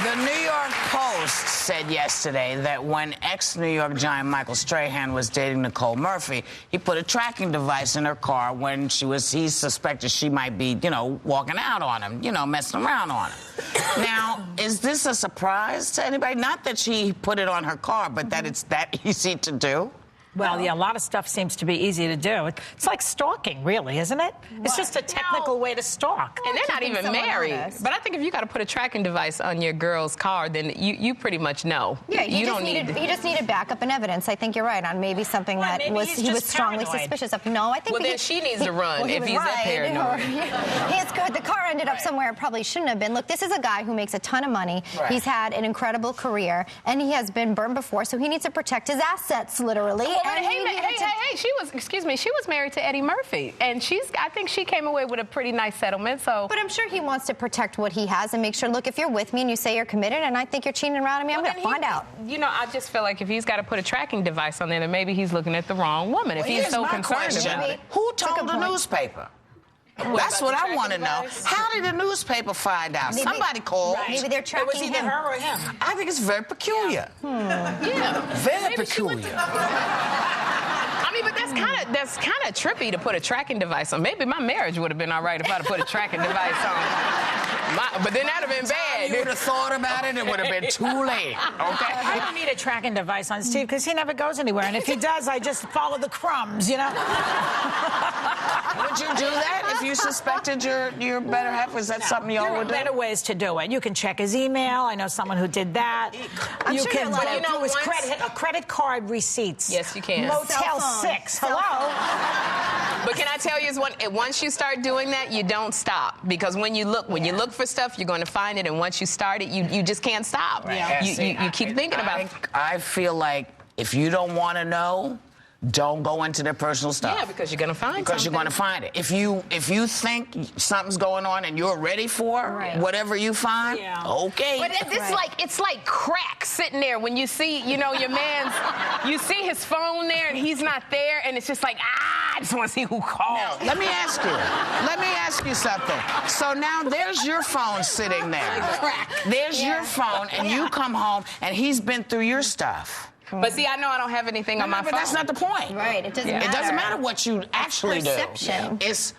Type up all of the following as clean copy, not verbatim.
The New York Post said yesterday that when ex-New York Giant Michael Strahan was dating Nicole Murphy, he put a tracking device in her car when he suspected she might be, walking out on him, messing around on him. Now, is this a surprise to anybody? Not that she put it on her car, but that it's that easy to do? Well, yeah, a lot of stuff seems to be easy to do. It's like stalking, really, isn't it? What? It's just a technical way to stalk. And they're not even married. Honest. But I think if you got to put a tracking device on your girl's car, then you pretty much know. Yeah, you just needed backup and evidence. I think you're right on maybe something that he was strongly suspicious of. No, I think. Well, then she needs to run if he's that paranoid. The car ended up somewhere it probably shouldn't have been. Look, this is a guy who makes a ton of money. Right. He's had an incredible career, and he has been burned before, so he needs to protect his assets, literally. Hey, she was married to Eddie Murphy, and I think she came away with a pretty nice settlement, so. But I'm sure he wants to protect what he has and make sure, look, if you're with me and you say you're committed and I think you're cheating around on me, I'm going to find out. I just feel like if he's got to put a tracking device on there, then maybe he's looking at the wrong woman, if he's so concerned about it. Who told the newspaper? That's what I want to know. How did the newspaper find out? Somebody called. Right. Maybe they're tracking him. It was either her or him. I think it's very peculiar. Yeah. Very peculiar. But that's kind of trippy to put a tracking device on. Maybe my marriage would have been all right if I'd have put a tracking device on. But then that'd have been bad. You would have thought about it, it would have been too late. Okay? I don't need a tracking device on Steve because he never goes anywhere. And if he does, I just follow the crumbs, Would you do that if you suspected your better half? Was that something y'all would do? There are better ways to do it. You can check his email. I know someone who did that. You can go through his credit card receipts. Yes, you can. Motel 6. Hello. But can I tell you, once you start doing that, you don't stop. Because when you look for stuff, you're going to find it. And once you start it, you just can't stop. Yeah. You keep thinking about it. I feel like if you don't want to know, don't go into their personal stuff. Yeah, because you're going to find something. Because you're going to find it. If you think something's going on and you're ready for whatever you find, okay. But it's like crack sitting there when you see, your man's, you see his phone there and he's not there, and it's just like, I just want to see who called. Now, let me ask you something. So now there's your phone sitting there. There's your phone, and you come home, and he's been through your stuff. But see, I know I don't have anything on my phone. But that's not the point. Right, it doesn't matter. It doesn't matter what you actually do. It's,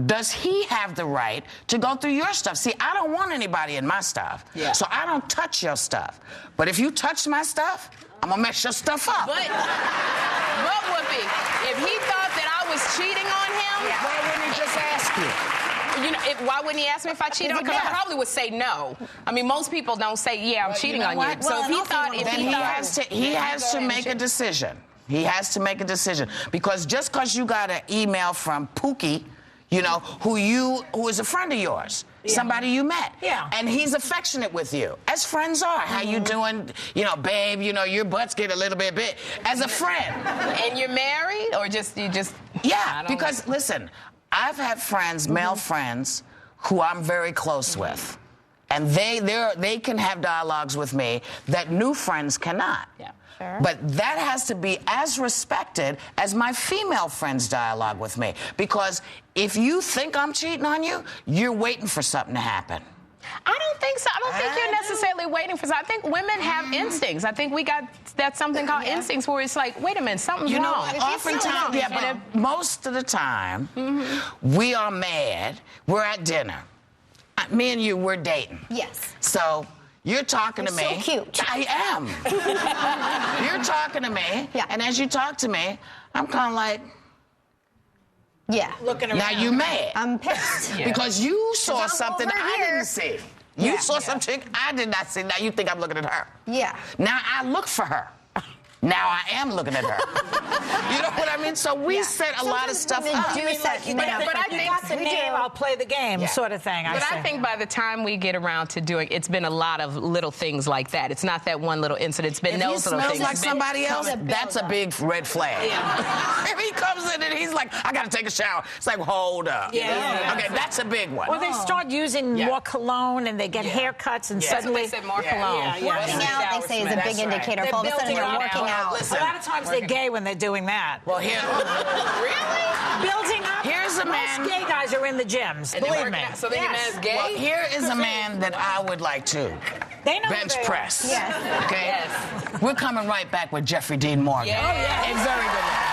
does he have the right to go through your stuff? See, I don't want anybody in my stuff. Yeah. So I don't touch your stuff. But if you touch my stuff, I'm going to mess your stuff up. But Whoopi, if he thought that I was cheating on him... Why wouldn't he just ask you? Why wouldn't he ask me if I cheated on him? Because I probably would say no. I mean, most people don't say, yeah, I'm cheating on you. Well, so if he thought... He has to make a decision. He has to make a decision. Because just because you got an email from Pookie, who is a friend of yours, somebody you met, and he's affectionate with you, as friends are. How you doing? Babe, your butts get a little bit big. As a friend. And you're married, or you just... Yeah, because, listen, I've had friends, male friends, who I'm very close with. And they can have dialogues with me that new friends cannot. Yeah. Sure. But that has to be as respected as my female friends' dialogue with me. Because if you think I'm cheating on you, you're waiting for something to happen. I don't think so. I don't think you're necessarily waiting for something. I think women have instincts. I think we got something called instincts where it's like, wait a minute, something's wrong. Oftentimes, but most of the time, we are mad. We're at dinner. Me and you, we're dating. Yes. So you're talking to me. So cute. I am. You're talking to me. Yeah. And as you talk to me, I'm kind of like... Yeah. Looking around. Now you mad. I'm pissed. Because you saw something I didn't see. You saw some chick I did not see. Now you think I'm looking at her. Yeah. Now I look for her. Now I am looking at her. You know what I mean? So we set a lot of stuff up. But I think the name, I'll play the game sort of thing. But I think by the time we get around to doing, it's been a lot of little things like that. It's not that one little incident. It's been those little things. If he smells like somebody else, that's a big red flag. Yeah. If he comes in and he's like, I got to take a shower. It's like, hold up. Yeah. Okay, that's a big one. Or they start using more cologne and they get haircuts and suddenly... They say more cologne. Working out, they say, is a big indicator. All of a sudden they're working out. Listen, a lot of times they're gay when they're doing that. Well, here... Really? Building up. Here's a man... Most gay guys are in the gyms, believe me. So then your man's gay? Well, here is a man that I would like to They know bench press. Yes. Okay? Yes. We're coming right back with Jeffrey Dean Morgan. Yes. A very good one.